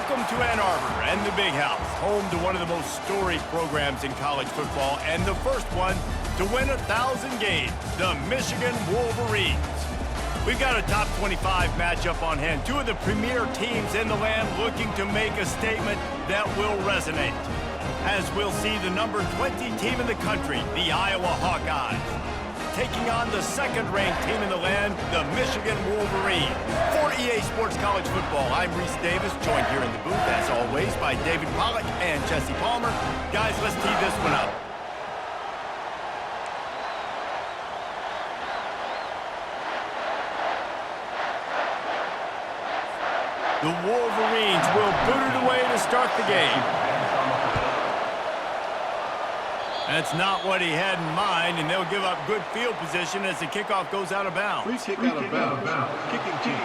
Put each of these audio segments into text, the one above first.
Welcome to Ann Arbor and the Big House, home to one of the most storied programs in college football and the first one to win 1,000 games, the Michigan Wolverines. We've got a top 25 matchup on hand, two of the premier teams in the land looking to make a statement that will resonate. As we'll see the number 20 team in the country, the Iowa Hawkeyes, taking on the second-ranked team in the land, the Michigan Wolverines. For EA Sports College Football, I'm Reese Davis, joined here in the booth, as always, by David Pollack and Jesse Palmer. Guys, let's tee this one up. The Wolverines will boot it away to start the game. That's not what he had in mind, and they'll give up good field position as the kickoff goes out of bounds. Free kick out of bounds. Kicking team.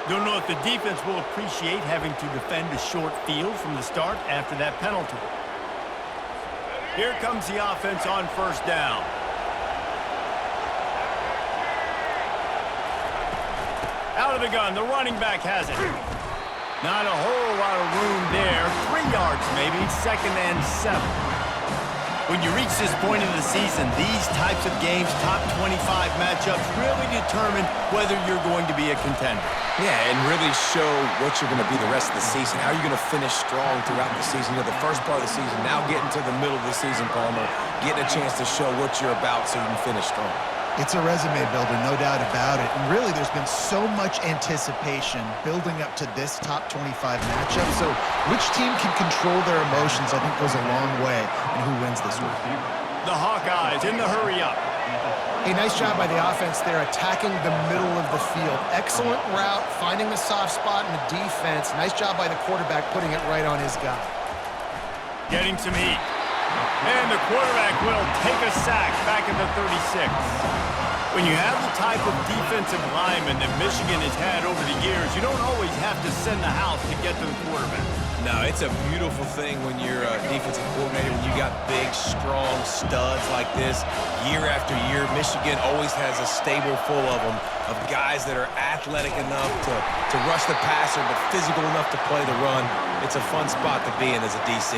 Don't know if the defense will appreciate having to defend a short field from the start after that penalty. Here comes the offense on first down. Out of the gun, the running back has it. Not a whole lot of room there. 3 yards maybe, 2nd and 7. When you reach this point in the season, these types of games, top 25 matchups, really determine whether you're going to be a contender. Yeah, and really show what you're going to be the rest of the season. How are you going to finish strong throughout the season? You know, the first part of the season, now getting to the middle of the season, Palmer, getting a chance to show what you're about so you can finish strong. It's a resume builder, no doubt about it. And really, there's been so much anticipation building up to this top 25 matchup. So which team can control their emotions, I think, goes a long way in who wins this one. The Hawkeyes in the hurry up. A nice job by the offense there, attacking the middle of the field. Excellent route, finding the soft spot in the defense. Nice job by the quarterback putting it right on his guy. Getting some heat. And the quarterback will take a sack back at the 36. When you have the type of defensive lineman that Michigan has had over the years, you don't always have to send the house to get to the quarterback. No, it's a beautiful thing when you're a defensive coordinator, when you got big, strong studs like this. Year after year, Michigan always has a stable full of them, of guys that are athletic enough to rush the passer, but physical enough to play the run. It's a fun spot to be in as a DC.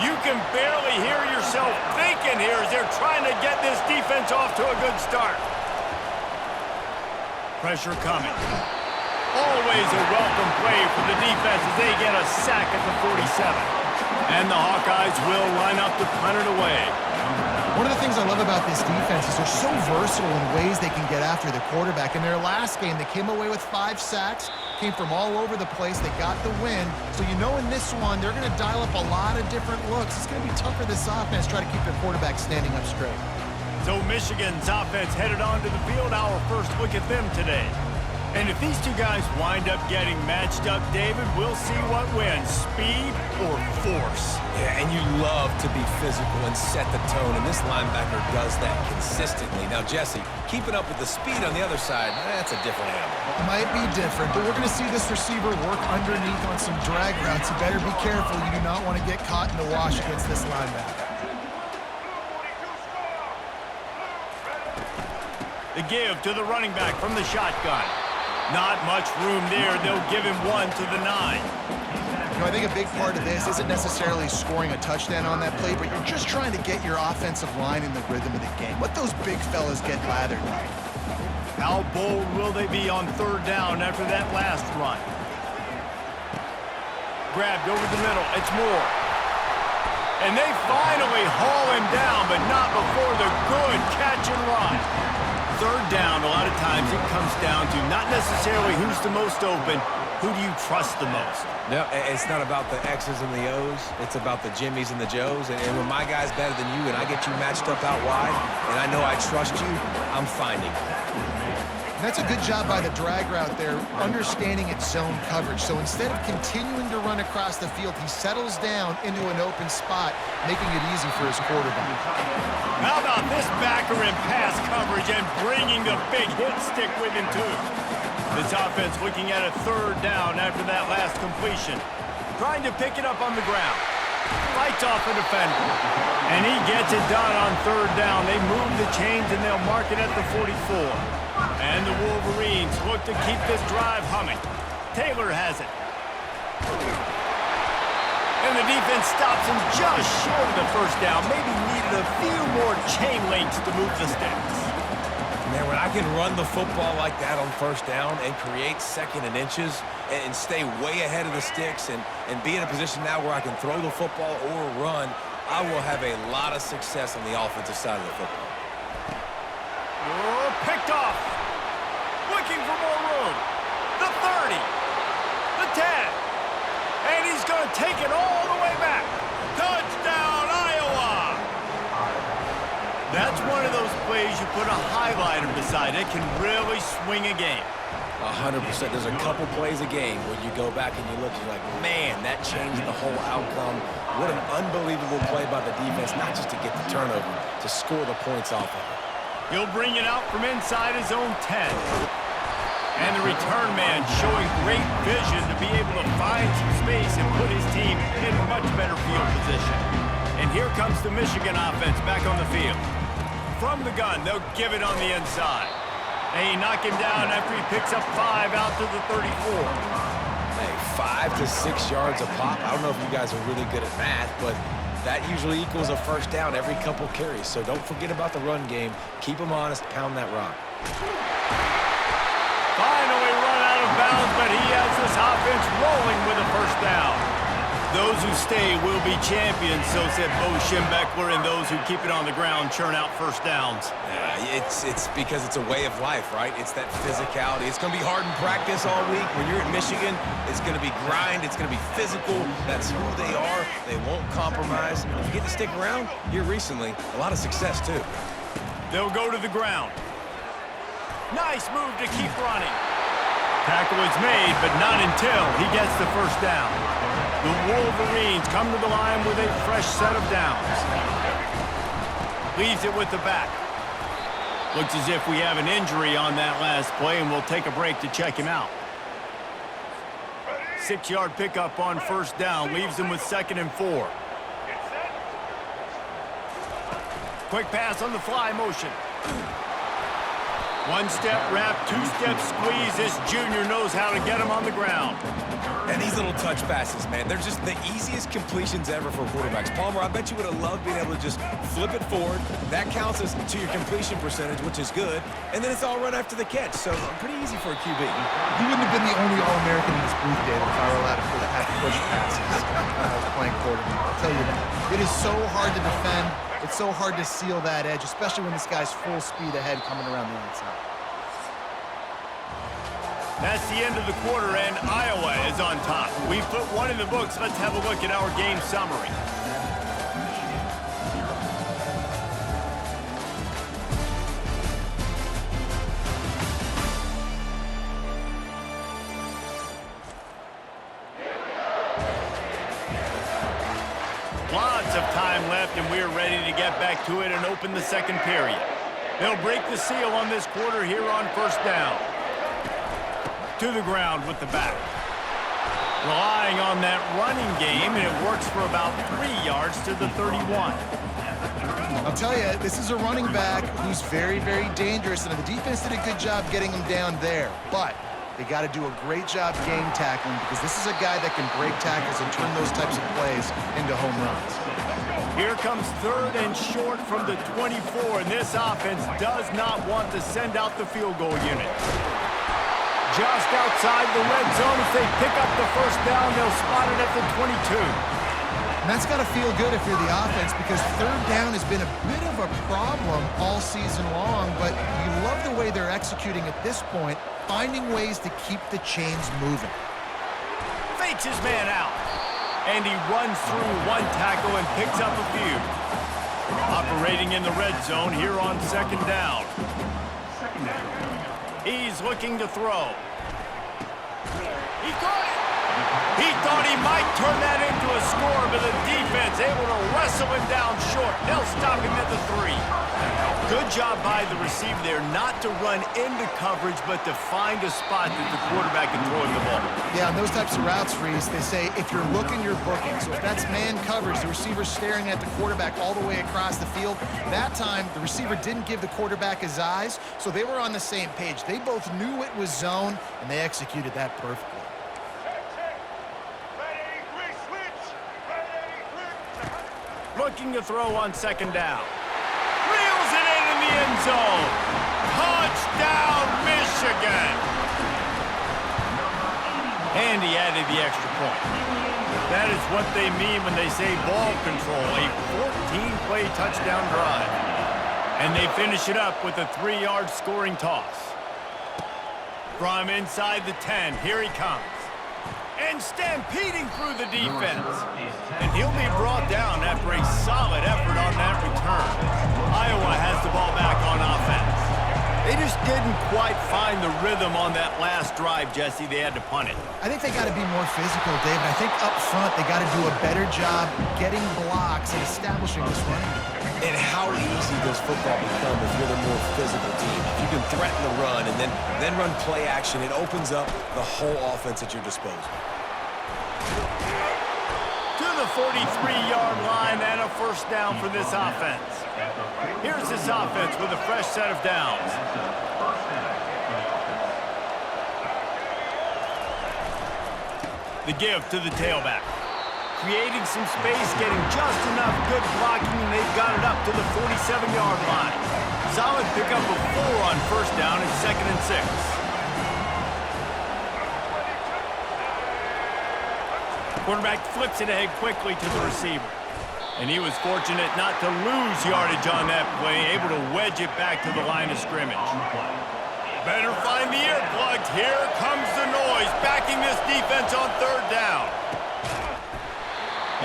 You can barely hear yourself thinking here as they're trying to get this defense off to a good start. Pressure coming. Always a welcome play for the defense as they get a sack at the 47. And the Hawkeyes will line up to punt it away. One of the things I love about this defense is they're so versatile in ways they can get after the quarterback. In their last game, they came away with 5 sacks, came from all over the place. They got the win. So you know in this one, they're going to dial up a lot of different looks. It's going to be tough for this offense to try to keep their quarterback standing up straight. So Michigan's offense headed onto the field. Our first look at them today. And if these two guys wind up getting matched up, David, we'll see what wins, speed or force. Yeah, and you love to be physical and set the tone, and this linebacker does that consistently. Now, Jesse, keeping up with the speed on the other side, that's a different animal. Might be different, but we're going to see this receiver work underneath on some drag routes. You better be careful. You do not want to get caught in the wash against this linebacker. The give to the running back from the shotgun. Not much room there. They'll give him 1 to the 9. You know, I think a big part of this isn't necessarily scoring a touchdown on that play, but you're just trying to get your offensive line in the rhythm of the game. Let those big fellas get lathered. How bold will they be on 3rd down after that last run? Grabbed over the middle. It's Moore. And they finally haul him down, but not before the good catch and run. 3rd down, a lot of times it comes down to not necessarily who's the most open, who do you trust the most? No, it's not about the X's and the O's. It's about the Jimmies and the Joes. And when my guy's better than you and I get you matched up out wide, and I know I trust you, I'm finding you. That's a good job by the drag route there, understanding its zone coverage. So instead of continuing to run across the field, he settles down into an open spot, making it easy for his quarterback. How about this backer in pass coverage and bringing the big hit stick with him, too? This offense looking at a 3rd down after that last completion. Trying to pick it up on the ground. Fights off a defender. And he gets it done on 3rd down. They move the chains and they'll mark it at the 44. And the Wolverines look to keep this drive humming. Taylor has it. And the defense stops him just short of the first down. Maybe needed a few more chain links to move the sticks. Man, when I can run the football like that on first down and create second and inches and stay way ahead of the sticks and be in a position now where I can throw the football or run, I will have a lot of success on the offensive side of the football. Oh, picked off. Looking for more room. The 30. The 10. And he's going to take it all the way back. Touchdown, Iowa! That's one of those plays you put a highlighter beside. It can really swing a game. 100%. There's a couple plays a game where you go back and you look, you're like, man, that changed the whole outcome. What an unbelievable play by the defense, not just to get the turnover, to score the points off of it. He'll bring it out from inside his own 10. And the return man showing great vision to be able to find some space and put his team in much better field position. And here comes the Michigan offense back on the field. From the gun, they'll give it on the inside. They knock him down after he picks up 5 out to the 34. Hey, 5 to 6 yards a pop. I don't know if you guys are really good at math, but that usually equals a first down every couple carries. So don't forget about the run game. Keep them honest, pound that rock. Finally run out of bounds, but he has this offense rolling with a first down. Those who stay will be champions, so said Bo Schembechler, and those who keep it on the ground churn out first downs. Yeah, it's because it's a way of life, right? It's that physicality. It's going to be hard in practice all week. When you're at Michigan, it's going to be grind. It's going to be physical. That's who they are. They won't compromise. If you get to stick around, here recently, a lot of success, too. They'll go to the ground. Nice move to keep running. Tackle is made, but not until he gets the first down. The Wolverines come to the line with a fresh set of downs. Leaves it with the back. Looks as if we have an injury on that last play, and we'll take a break to check him out. 6-yard pickup on first down. Leaves him with 2nd and 4. Quick pass on the fly motion. 1-step wrap, 2-step squeeze. This junior knows how to get him on the ground. And these little touch passes, man, they're just the easiest completions ever for quarterbacks. Palmer, I bet you would have loved being able to just flip it forward. That counts as to your completion percentage, which is good. And then it's all run after the catch, so pretty easy for a QB. He wouldn't have been the only All-American in this booth, David, if I were allowed to push passes when I was playing quarterback. I'll tell you that. It is so hard to defend. It's so hard to seal that edge, especially when this guy's full speed ahead coming around the outside. That's the end of the quarter, and Iowa is on top. We've put one in the books. Let's have a look at our game summary. Lots of time left, and we're ready to get back to it and open the second period. They'll break the seal on this quarter here on first down. To the ground with the back. Relying on that running game, and it works for about 3 yards to the 31. I'll tell you, this is a running back who's very, very dangerous, and the defense did a good job getting him down there. But they got to do a great job game tackling, because this is a guy that can break tackles and turn those types of plays into home runs. Here comes 3rd and short from the 24, and this offense does not want to send out the field goal unit. Just outside the red zone. If they pick up the first down, they'll spot it at the 22. And that's got to feel good if you're the offense, because 3rd down has been a bit of a problem all season long, but you love the way they're executing at this point, finding ways to keep the chains moving. Fakes his man out. And he runs through one tackle and picks up a few. Operating in the red zone here on 2nd down. He's looking to throw. He caught it. He thought he might turn that into a score, but the defense able to wrestle him down short. They'll stop him at the 3. Good job by the receiver there not to run into coverage, but to find a spot that the quarterback can throw him the ball. Yeah, on those types of routes, Reese, they say if you're looking, you're booking. So if that's man coverage, the receiver's staring at the quarterback all the way across the field. That time, the receiver didn't give the quarterback his eyes, so they were on the same page. They both knew it was zone, and they executed that perfectly. Looking to throw on second down. Reels it in the end zone. Touchdown, Michigan. And he added the extra point. That is what they mean when they say ball control, a 14-play touchdown drive. And they finish it up with a 3-yard scoring toss. From inside the 10, here he comes. And stampeding through the defense. And he'll be brought down after a solid effort on that return. Iowa has the ball back on offense. They just didn't quite find the rhythm on that last drive, Jesse. They had to punt it. I think they got to be more physical, David. I think up front they got to do a better job getting blocks and establishing this running game. And how easy does football become if you're the more physical team? If you can threaten the run and then run play action, it opens up the whole offense at your disposal. To the 43-yard line and a first down for this offense. Here's this offense with a fresh set of downs. The give to the tailback. Creating some space, getting just enough good blocking, and they've got it up to the 47-yard line. Solid pickup of 4 on first down and 2nd and 6. Quarterback flips it ahead quickly to the receiver. And he was fortunate not to lose yardage on that play, able to wedge it back to the line of scrimmage. Better find the earplugs. Here comes the noise, backing this defense on 3rd down.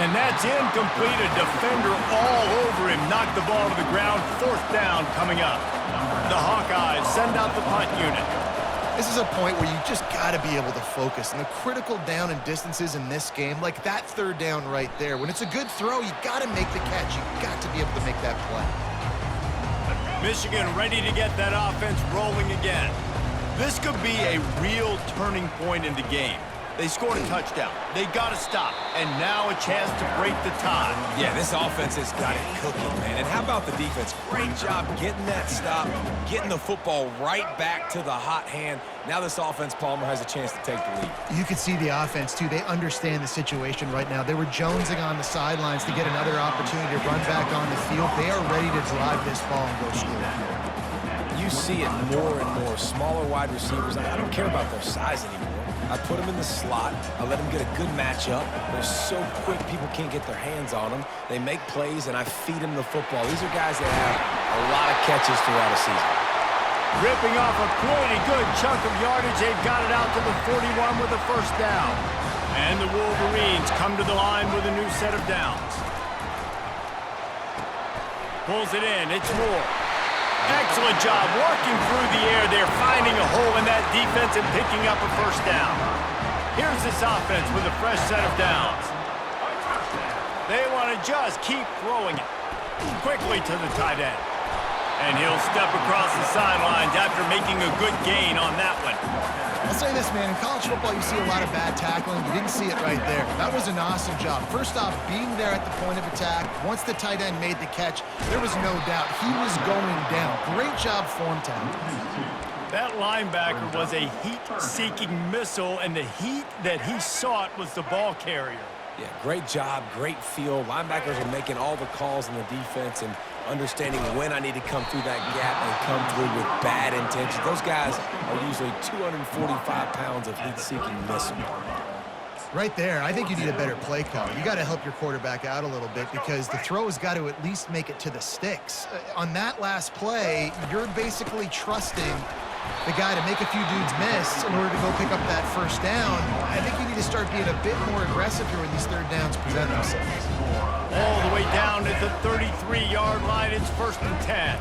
And that's incomplete. A defender all over him. Knocked the ball to the ground. 4th down coming up. The Hawkeyes send out the punt unit. This is a point where you just got to be able to focus. And the critical down and distances in this game, like that 3rd down right there, when it's a good throw, you got to make the catch. You got to be able to make that play. Michigan ready to get that offense rolling again. This could be a real turning point in the game. They scored a touchdown. They got to stop. And now a chance to break the tie. Yeah, this offense has got it cooking, man. And how about the defense? Great job getting that stop, getting the football right back to the hot hand. Now this offense, Palmer, has a chance to take the lead. You can see the offense, too. They understand the situation right now. They were jonesing on the sidelines to get another opportunity to run back on the field. They are ready to drive this ball and go score. You see it more and more. Smaller wide receivers. I don't care about their size anymore. I put them in the slot. I let them get a good matchup. They're so quick, people can't get their hands on them. They make plays, and I feed them the football. These are guys that have a lot of catches throughout a season. Ripping off a pretty good chunk of yardage. They've got it out to the 41 with a first down. And the Wolverines come to the line with a new set of downs. Pulls it in. It's Moore. Excellent job working through the air there, finding a hole in that defense and picking up a first down. Here's this offense with a fresh set of downs. They want to just keep throwing it quickly to the tight end. And he'll step across the sidelines after making a good gain on that one. I'll say this, man. In college football, you see a lot of bad tackling. You didn't see it right there. That was an awesome job. First off, being there at the point of attack. Once the tight end made the catch, there was no doubt he was going down. Great job form tackle. That linebacker was a heat-seeking missile, and the heat that he sought was the ball carrier. Yeah, great job, great feel. Linebackers are making all the calls in the defense and understanding when I need to come through that gap and come through with bad intentions. Those guys are usually 245 pounds of heat-seeking missile. Right there, I think you need a better play call. You got to help your quarterback out a little bit because the throw has got to at least make it to the sticks. On that last play, you're basically trusting the guy to make a few dudes miss in order to go pick up that first down. I think you need to start being a bit more aggressive here when these 3rd downs present themselves. All the way down at the 33-yard line, it's 1st and 10.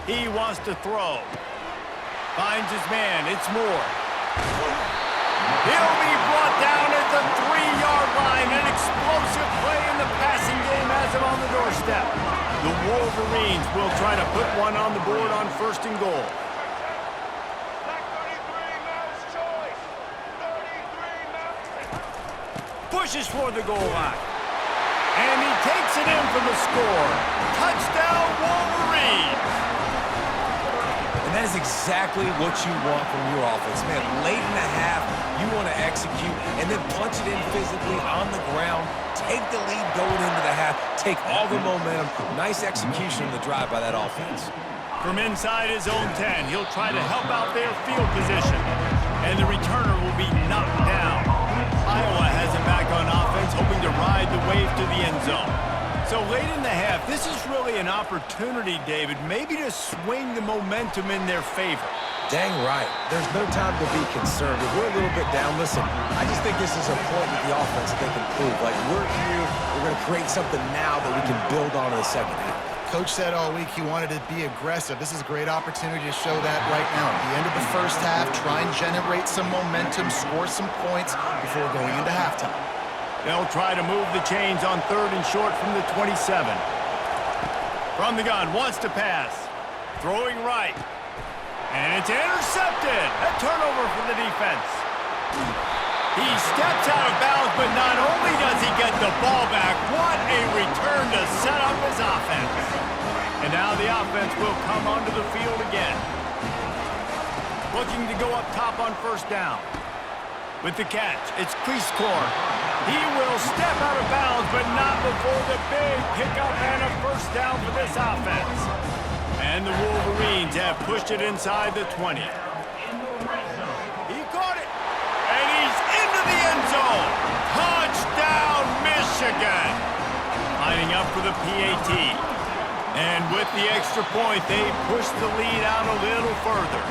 He wants to throw. Finds his man, it's Moore. He'll be brought down at the 3-yard line. An explosive play in the passing game has him on the doorstep. The Wolverines will try to put one on the board on 1st and goal. Pushes for the goal line. And he takes it in for the score. Touchdown, Wolverines! And that is exactly what you want from your offense. Man, late in the half, you want to execute and then punch it in physically on the ground, take the lead going into the half, take all the momentum. Nice execution of the drive by that offense. From inside his own 10, he'll try to help out their field position. And the returner will be knocked down. Iowa has it back on offense, hoping to ride the wave to the end zone. So late in the half, this is really an opportunity, David, maybe to swing the momentum in their favor. Dang right. There's no time to be concerned. If we're a little bit down, listen, I just think this is a point with the offense that they can prove. Like, we're here, we're going to create something now that we can build on in the second half. Coach said all week he wanted to be aggressive. This is a great opportunity to show that right now. At the end of the first half, try and generate some momentum, score some points before going into halftime. They'll try to move the chains on 3rd and short from the 27. From the gun, wants to pass. Throwing right. And it's intercepted. A turnover for the defense. He steps out of bounds, but not only does he get the ball back, what a return to set up his offense. And now the offense will come onto the field again. Looking to go up top on 1st down. With the catch, it's Cleescore. He will step out of bounds, but not before the big pickup and a 1st down for this offense. And the Wolverines have pushed it inside the 20. He caught it. And he's into the end zone. Touchdown, Michigan. Lining up for the PAT. And with the extra point, they push the lead out a little further.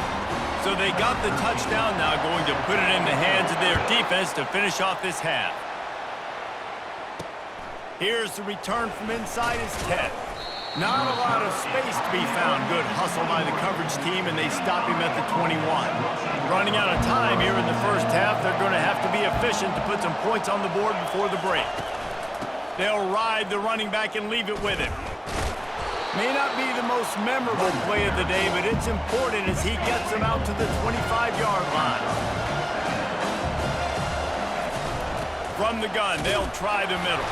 So they got the touchdown, now going to put it in the hands of their defense to finish off this half. Here's the return from inside his 10. Not a lot of space to be found. Good hustle by the coverage team, and they stop him at the 21. Running out of time here in the first half, they're going to have to be efficient to put some points on the board before the break. They'll ride the running back and leave it with him. May not be the most memorable play of the day, but it's important as he gets them out to the 25-yard line. From the gun, they'll try the middle.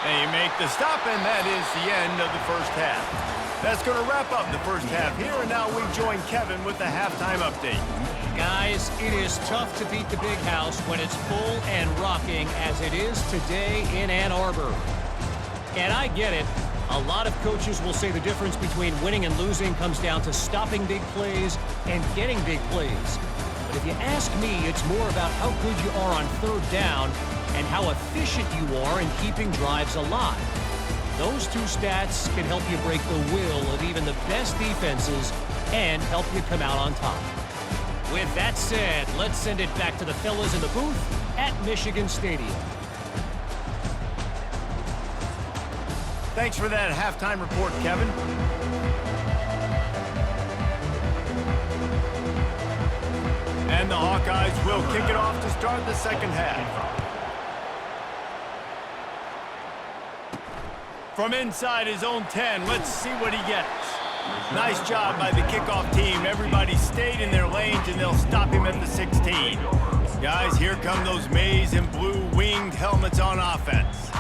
They make the stop, and that is the end of the first half. That's going to wrap up the first half here, and now we join Kevin with the halftime update. Guys, it is tough to beat the Big House when it's full and rocking as it is today in Ann Arbor. And I get it. A lot of coaches will say the difference between winning and losing comes down to stopping big plays and getting big plays. But if you ask me, it's more about how good you are on 3rd down and how efficient you are in keeping drives alive. Those two stats can help you break the will of even the best defenses and help you come out on top. With that said, let's send it back to the fellas in the booth at Michigan Stadium. Thanks for that halftime report, Kevin. And the Hawkeyes will kick it off to start the second half. From inside his own 10, let's see what he gets. Nice job by the kickoff team. Everybody stayed in their lanes, and they'll stop him at the 16. Guys, here come those maize and blue winged helmets on offense.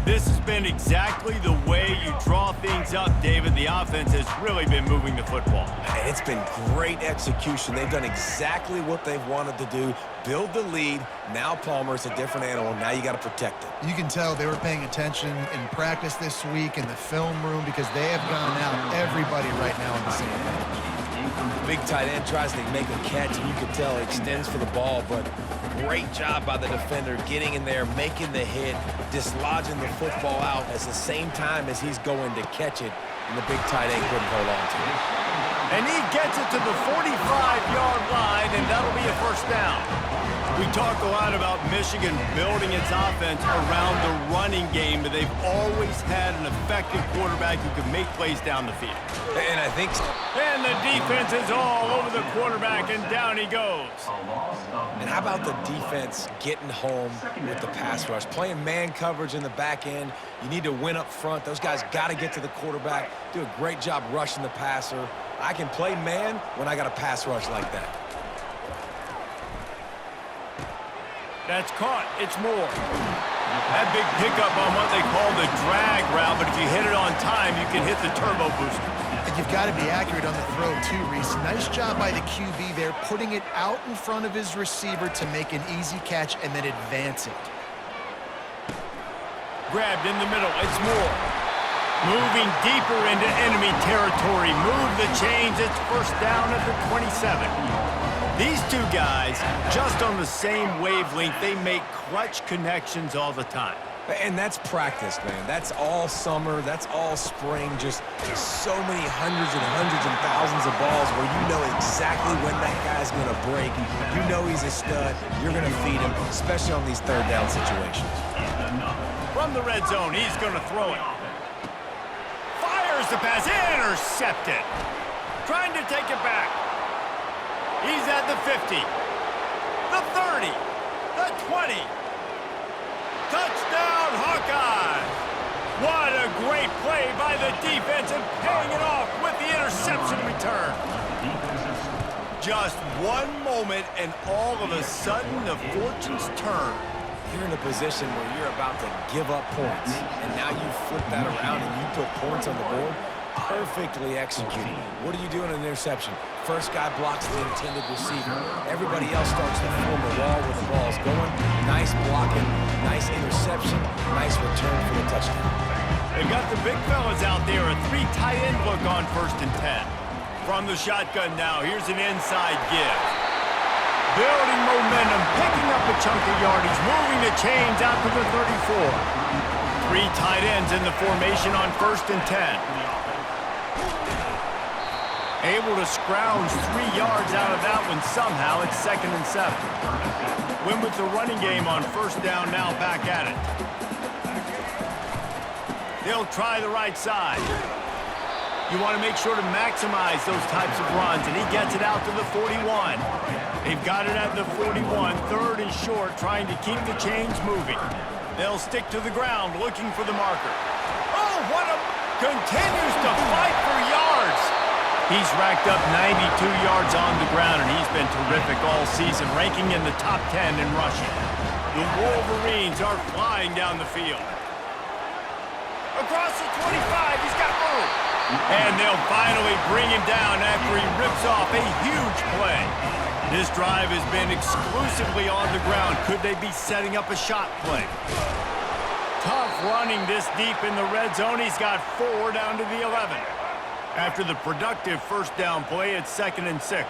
This has been exactly the way you draw things up, David. The offense has really been moving the football. And it's been great execution. They've done exactly what they've wanted to do. Build the lead. Now Palmer's a different animal. Now you got to protect it. You can tell they were paying attention in practice this week in the film room because they have gone out everybody right now on the same page. Big tight end tries to make a catch, and you can tell he extends for the ball, but great job by the defender getting in there, making the hit, dislodging the football out at the same time as he's going to catch it, and the big tight end couldn't hold on to it. And he gets it to the 45-yard line, and that'll be a 1st down. We talk a lot about Michigan building its offense around the running game, but they've always had an effective quarterback who can make plays down the field. And I think so. And the defense is all over the quarterback, and down he goes. And how about the defense getting home with the pass rush? Playing man coverage in the back end. You need to win up front. Those guys got to get to the quarterback, do a great job rushing the passer. I can play man when I got a pass rush like that. That's caught. It's Moore. That big pickup on what they call the drag route, but if you hit it on time, you can hit the turbo booster. And you've got to be accurate on the throw too, Reese. Nice job by the QB there, putting it out in front of his receiver to make an easy catch and then advance it. Grabbed in the middle. It's Moore. Moving deeper into enemy territory. Move the chains. It's first down at the 27. These two guys, just on the same wavelength, they make clutch connections all the time. And that's practice, man. That's all summer. That's all spring. Just so many hundreds and thousands of balls where you know exactly when that guy's going to break. You know he's a stud. You're going to feed him, especially on these third down situations. From the red zone, he's going to throw it. Fires the pass. Intercepted. Trying to take it back. He's at the 50. The 30. The 20. Touchdown, Hawkeyes! What a great play by the defense and paying it off with the interception return. Just one moment and all of a sudden the fortunes turn. You're in a position where you're about to give up points, and now you flip that around and you put points on the board. Perfectly executed. What do you do in an interception? First guy blocks the intended receiver. Everybody else starts to form a wall where the ball's going. Nice blocking, nice interception, nice return for the touchdown. They've got the big fellas out there, a 3 tight end look on 1st and 10. From the shotgun now, here's an inside give. Building momentum, picking up a chunk of yardage, moving the chains out to the 34. 3 tight ends in the formation on 1st and 10. Able to scrounge 3 yards out of that one somehow. It's 2nd and 7. Win with the running game on 1st down, now back at it. They'll try the right side. You want to make sure to maximize those types of runs, and he gets it out to the 41. They've got it at the 41, 3rd and short, trying to keep the chains moving. They'll stick to the ground, looking for the marker. Oh, what a... continues to fight for yards. He's racked up 92 yards on the ground, and he's been terrific all season, ranking in the top 10 in rushing. The Wolverines are flying down the field. Across the 25, he's got room. And they'll finally bring him down after he rips off a huge play. This drive has been exclusively on the ground. Could they be setting up a shot play? Tough running this deep in the red zone. He's got 4 down to the 11. After the productive 1st down play, it's 2nd and 6.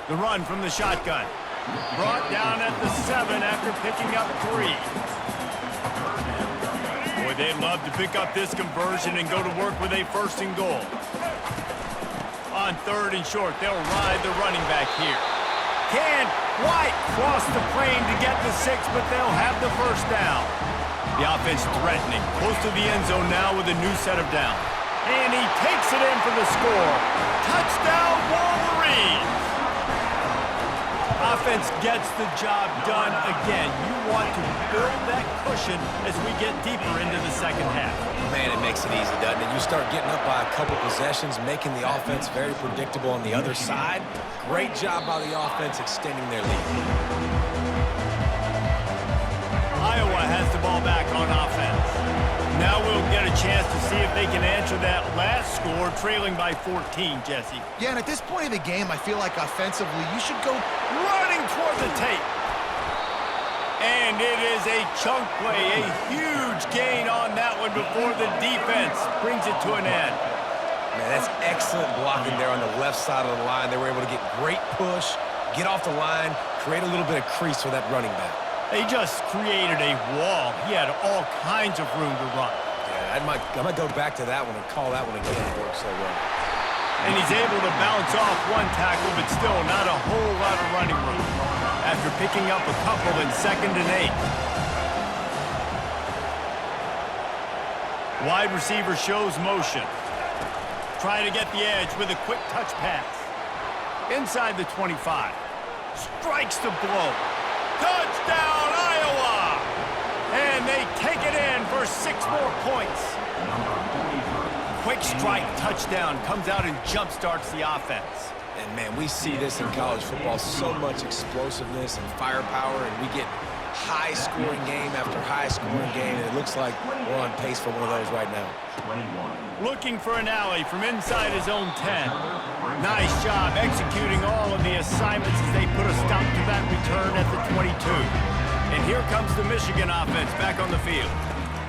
The run from the shotgun. Brought down at the 7 after picking up 3. Boy, they'd love to pick up this conversion and go to work with a 1st and goal. On 3rd and short, they'll ride the running back here. Can't quite cross the plane to get the 6, but they'll have the 1st down. The offense threatening, close to the end zone now with a new set of downs. And he takes it in for the score. Touchdown, Wolverines! Offense gets the job done again. You want to build that cushion as we get deeper into the 2nd half. Man, it makes it easy, doesn't it? You start getting up by a couple possessions, making the offense very predictable on the other side. Great job by the offense extending their lead. Iowa has the ball back on offense. Now we'll get a chance to see if they can answer that last score, trailing by 14, Jesse. Yeah, and at this point of the game, I feel like offensively, you should go running toward the tape. And it is a chunk play, a huge gain on that one before the defense brings it to an end. Man, that's excellent blocking there on the left side of the line. They were able to get great push, get off the line, create a little bit of crease for that running back. They just created a wall. He had all kinds of room to run. Yeah, I might go back to that one and call that one again. It worked so well. And he's able to bounce off one tackle, but still not a whole lot of running room. After picking up a couple in 2nd and 8. Wide receiver shows motion. Trying to get the edge with a quick touch pass. Inside the 25. Strikes the blow. Touchdown, Iowa! And they take it in for 6 more points. Quick strike touchdown comes out and jump-starts the offense. And, man, we see this in college football, so much explosiveness and firepower, and we get high-scoring game after high-scoring game, and it looks like we're on pace for one of those right now. Looking for an alley from inside his own 10. Nice job executing all of the assignments as they put a stop to that return at the 22. And here comes the Michigan offense back on the field.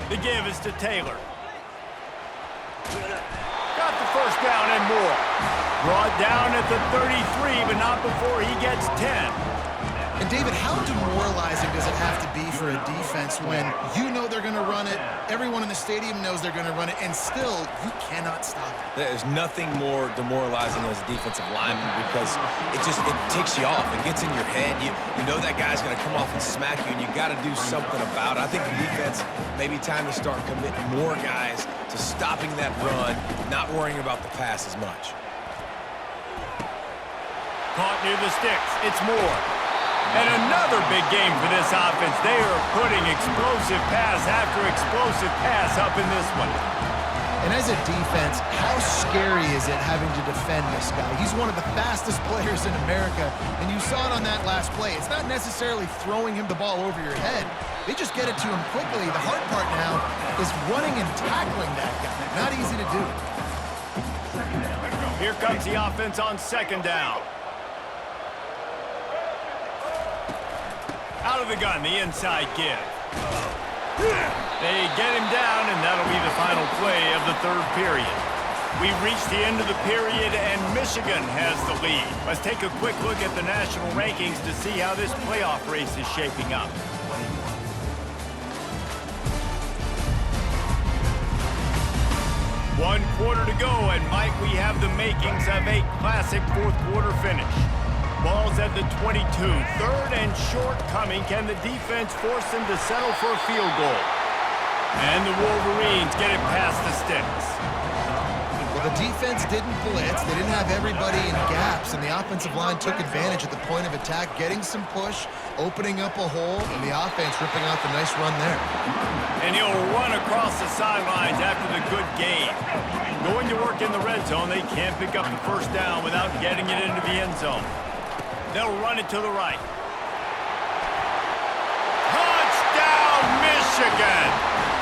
The give is to Taylor. Got the first down and more. Brought down at the 33, but not before he gets 10. And David, how demoralizing does it have to be for a defense when you know they're going to run it, everyone in the stadium knows they're going to run it, and still you cannot stop it? There's nothing more demoralizing as a defensive lineman because it ticks you off. It gets in your head. You know that guy's going to come off and smack you, and you got to do something about it. I think the defense maybe time to start committing more guys to stopping that run, not worrying about the pass as much. Caught near the sticks. It's Moore. And another big game for this offense. They are putting explosive pass after explosive pass up in this one. And as a defense, how scary is it having to defend this guy? He's one of the fastest players in America, and you saw it on that last play. It's not necessarily throwing him the ball over your head. They just get it to him quickly. The hard part now is running and tackling that guy. Not easy to do. Here comes the offense on second down. Out of the gun, the inside give. They get him down, and that'll be the final play of the third period. We've reached the end of the period, and Michigan has the lead. Let's take a quick look at the national rankings to see how this playoff race is shaping up. One quarter to go, and might we have the makings of a classic fourth quarter finish. Ball's at the 22. Third and short coming. Can the defense force them to settle for a field goal? And the Wolverines get it past the sticks. Well, the defense didn't blitz. They didn't have everybody in gaps, and the offensive line took advantage at the point of attack, getting some push, opening up a hole, and the offense ripping out the nice run there. And he'll run across the sidelines after the good game. Going to work in the red zone, they can't pick up the first down without getting it into the end zone. They'll run it to the right. Touchdown, Michigan!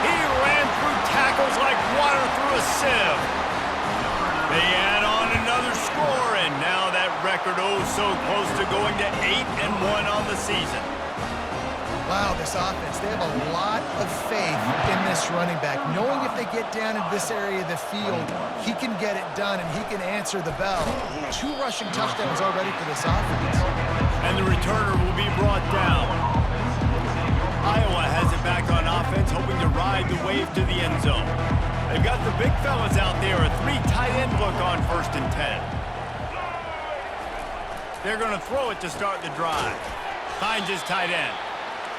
He ran through tackles like water through a sieve. They add on another score, and now that record so close to going to 8-1 on the season. Wow, this offense, they have a lot of faith in this running back. Knowing if they get down in this area of the field, he can get it done and he can answer the bell. 2 rushing touchdowns already for this offense. And the returner will be brought down. Iowa has it back on offense, hoping to ride the wave to the end zone. They've got the big fellas out there, a 3 tight end look on 1st and 10. They're going to throw it to start the drive. Finds his tight end.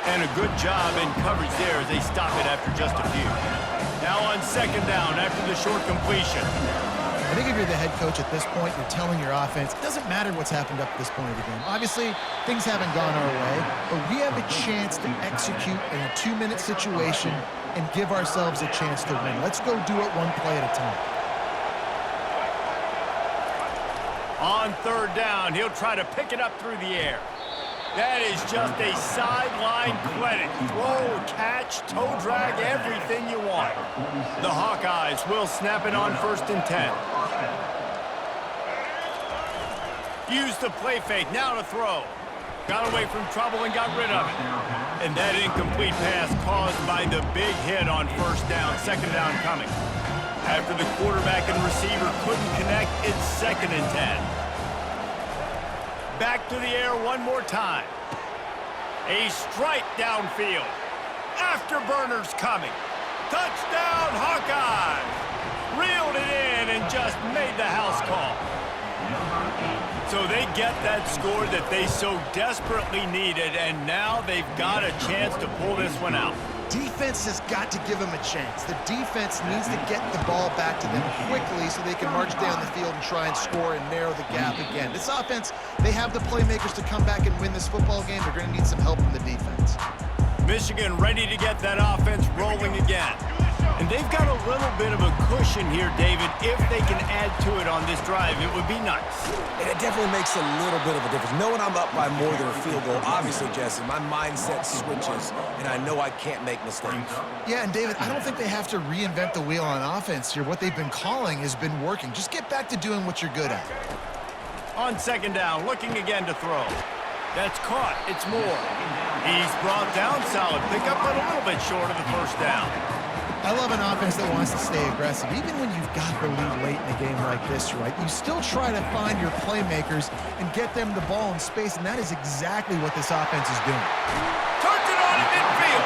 And a good job in coverage there as they stop it after just a few. Now on second down after the short completion. I think if you're the head coach at this point, you're telling your offense, it doesn't matter what's happened up to this point of the game. Obviously, things haven't gone our way, but we have a chance to execute in a 2-minute situation and give ourselves a chance to win. Let's go do it one play at a time. On third down, he'll try to pick it up through the air. That is just a sideline clinic. Throw, catch, toe drag, everything you want. The Hawkeyes will snap it on 1st and 10. Use the play fake, now to throw. Got away from trouble and got rid of it. And that incomplete pass caused by the big hit on 1st down, 2nd down coming. After the quarterback and receiver couldn't connect, it's 2nd and 10. Back to the air one more time. A strike downfield. Afterburners coming. Touchdown, Hawkeyes! Reeled it in and just made the house call. So they get that score that they so desperately needed, and now they've got a chance to pull this one out. Defense has got to give them a chance. The defense needs to get the ball back to them quickly so they can march down the field and try and score and narrow the gap again. This offense, they have the playmakers to come back and win this football game. They're going to need some help from the defense. Michigan ready to get that offense rolling again. And they've got a little bit of a cushion here, David. If they can add to it on this drive, it would be nice. And it definitely makes a little bit of a difference. Knowing I'm up by more than a field goal, obviously, Jesse, my mindset switches, and I know I can't make mistakes. Yeah, and David, I don't think they have to reinvent the wheel on offense here. What they've been calling has been working. Just get back to doing what you're good at. On second down, looking again to throw. That's caught. It's Moore. He's brought down. Solid pickup, but a little bit short of the first down. I love an offense that wants to stay aggressive. Even when you've got the lead late in a game like this, right, you still try to find your playmakers and get them the ball in space, and that is exactly what this offense is doing. Turns it on in midfield.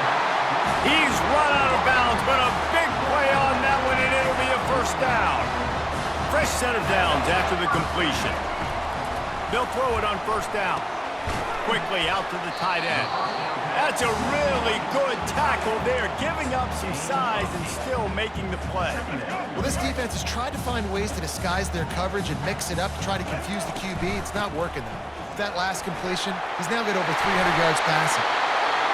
He's run out of bounds, but a big play on that one, and it'll be a first down. Fresh set of downs after the completion. They'll throw it on first down. Quickly out to the tight end. That's a really good tackle there, giving up some size and still making the play. Well, this defense has tried to find ways to disguise their coverage and mix it up to try to confuse the QB. It's not working, though. That last completion, he's now got over 300 yards passing.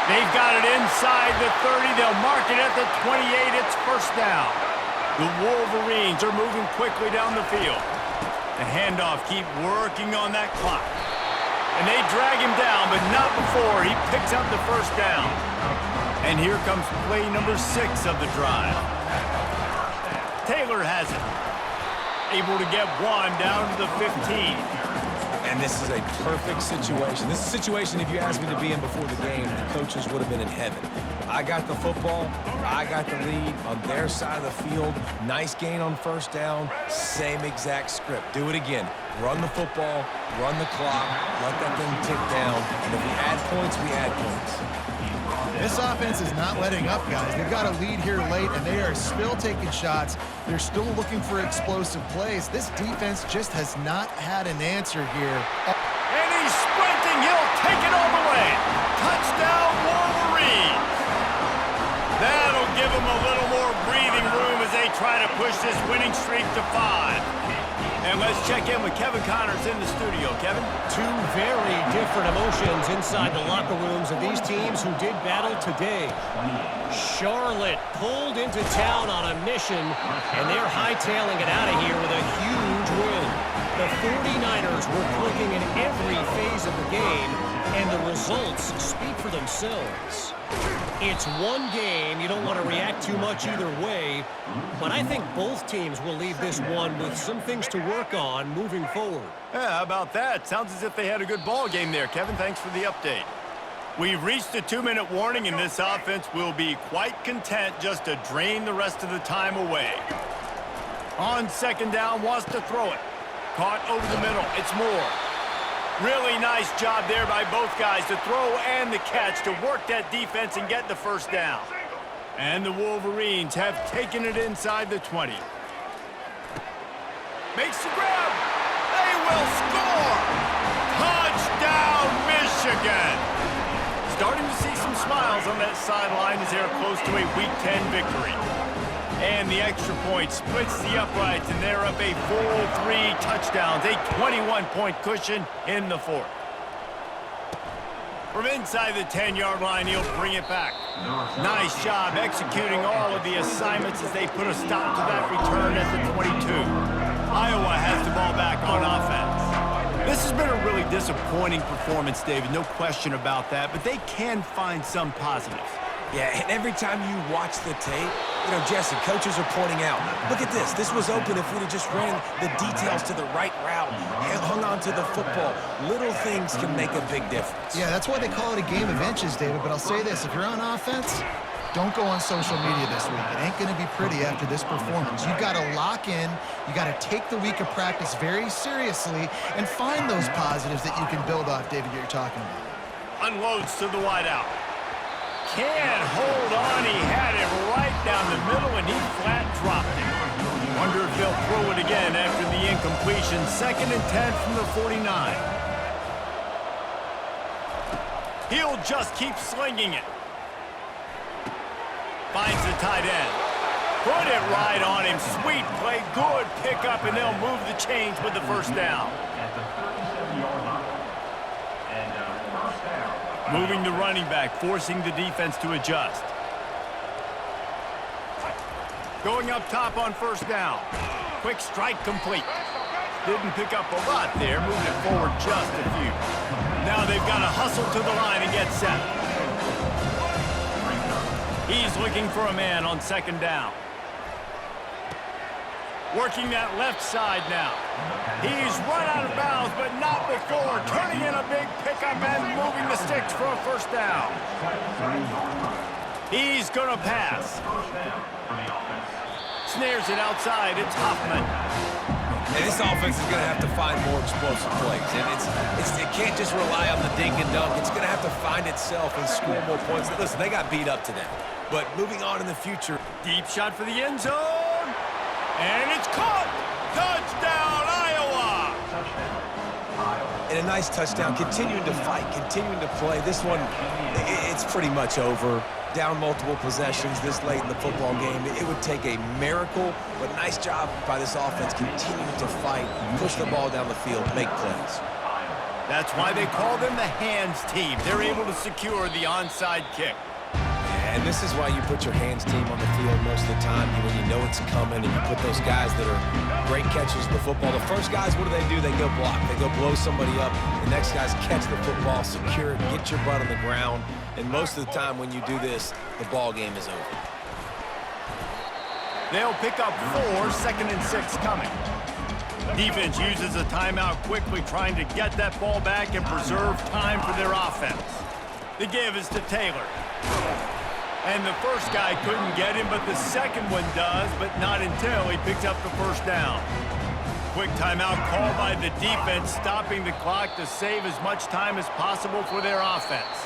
They've got it inside the 30. They'll mark it at the 28. It's first down. The Wolverines are moving quickly down the field. The handoff keep working on that clock. And they drag him down, but not before he picks up the first down. And here comes play number 6 of the drive. Taylor has it. Able to get one down to the 15. And this is a perfect situation. This is a situation, if you asked me to be in before the game, the coaches would have been in heaven. I got the football. I got the lead on their side of the field. Nice gain on first down. Same exact script. Do it again. Run the football, run the clock, let that thing tick down. And if we add points, we add points. This offense is not letting up, guys. They've got a lead here late, and they are still taking shots. They're still looking for explosive plays. This defense just has not had an answer here. And he's sprinting. He'll take it all the way. Touchdown, Wolverines. That'll give them a little more breathing room as they try to push this winning streak to 5. And let's check in with Kevin Connors in the studio. Kevin? Two very different emotions inside the locker rooms of these teams who did battle today. Charlotte pulled into town on a mission, and they're hightailing it out of here with a huge win. The 49ers were clicking in every phase of the game, and the results speak for themselves. It's one game. You don't want to react too much either way, but I think both teams will leave this one with some things to work on moving forward. Yeah, how about that? Sounds as if they had a good ball game there. Kevin, thanks for the update. We've reached a 2-minute warning, and this offense will be quite content just to drain the rest of the time away. On second down, wants to throw it. Caught over the middle. It's Moore. Really nice job there by both guys to throw and the catch to work that defense and get the first down. And the Wolverines have taken it inside the 20. Makes the grab. They will score. Touchdown, Michigan. Starting to see some smiles on that sideline as they're close to a Week 10 victory. And the extra point splits the uprights, and they're up a full 3 touchdowns, a 21-point cushion in the 4th. From inside the 10-yard line, he'll bring it back. Nice job executing all of the assignments as they put a stop to that return at the 22. Iowa has the ball back on offense. This has been a really disappointing performance, David, no question about that, but they can find some positives. Yeah, and every time you watch the tape, you know, Jesse, coaches are pointing out, look at this. This was open if we'd have just ran the details to the right route, hung on to the football. Little things can make a big difference. Yeah, that's why they call it a game of inches, David. But I'll say this, if you're on offense, don't go on social media this week. It ain't going to be pretty after this performance. You've got to lock in. You got to take the week of practice very seriously and find those positives that you can build off, David, you're talking about. Unloads to the wideout. Can't hold on. He had it right down the middle, and he flat dropped it. Wonder if they'll throw it again after the incompletion. 2nd and 10 from the 49. He'll just keep slinging it. Finds the tight end. Put it right on him. Sweet play. Good pickup, and they'll move the chains with the first down. Moving the running back, forcing the defense to adjust. Going up top on first down. Quick strike complete. Didn't pick up a lot there, moving it forward just a few. Now they've got to hustle to the line and get set. He's looking for a man on second down. Working that left side now. He's run out of bounds, but not before turning in a big pickup and moving the sticks for a first down. He's going to pass. Snares it outside. It's Hoffman. And this offense is going to have to find more explosive plays. And it can't just rely on the dink and dunk. It's going to have to find itself and score more points. Listen, they got beat up today. But moving on in the future. Deep shot for the end zone. And it's caught. Touchdown, Iowa. And a nice touchdown. Continuing to fight, continuing to play. This one, it's pretty much over. Down multiple possessions this late in the football game. It would take a miracle, but nice job by this offense continuing to fight, push the ball down the field, make plays. That's why they call them the hands team. They're able to secure the onside kick. And this is why you put your hands team on the field most of the time when you know it's coming, and you put those guys that are great catchers of the football. The first guys, what do? They go block. They go blow somebody up. The next guys catch the football, secure it, get your butt on the ground. And most of the time when you do this, the ball game is over. They'll pick up 4, 2nd and 6 coming. Defense uses a timeout quickly, trying to get that ball back and preserve time for their offense. The give is to Taylor. And the first guy couldn't get him, but the second one does, but not until he picks up the first down. Quick timeout called by the defense, stopping the clock to save as much time as possible for their offense.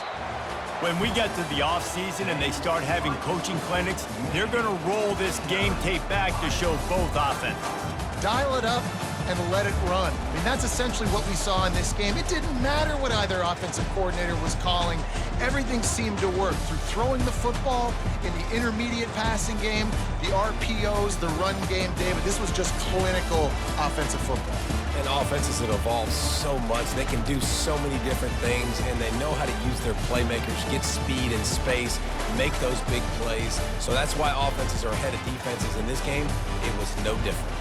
When we get to the offseason and they start having coaching clinics, they're going to roll this game tape back to show both offenses. Dial it up and let it run. I mean, that's essentially what we saw in this game. It didn't matter what either offensive coordinator was calling. Everything seemed to work through throwing the football, in the intermediate passing game, the RPOs, the run game. David, this was just clinical offensive football. And offenses have evolved so much. They can do so many different things, and they know how to use their playmakers, get speed and space, make those big plays. So that's why offenses are ahead of defenses. In this game, it was no different.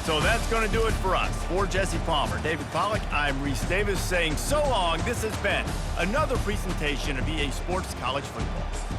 So that's going to do it for us. For Jesse Palmer, David Pollack, I'm Reese Davis saying so long. This has been another presentation of EA Sports College Football.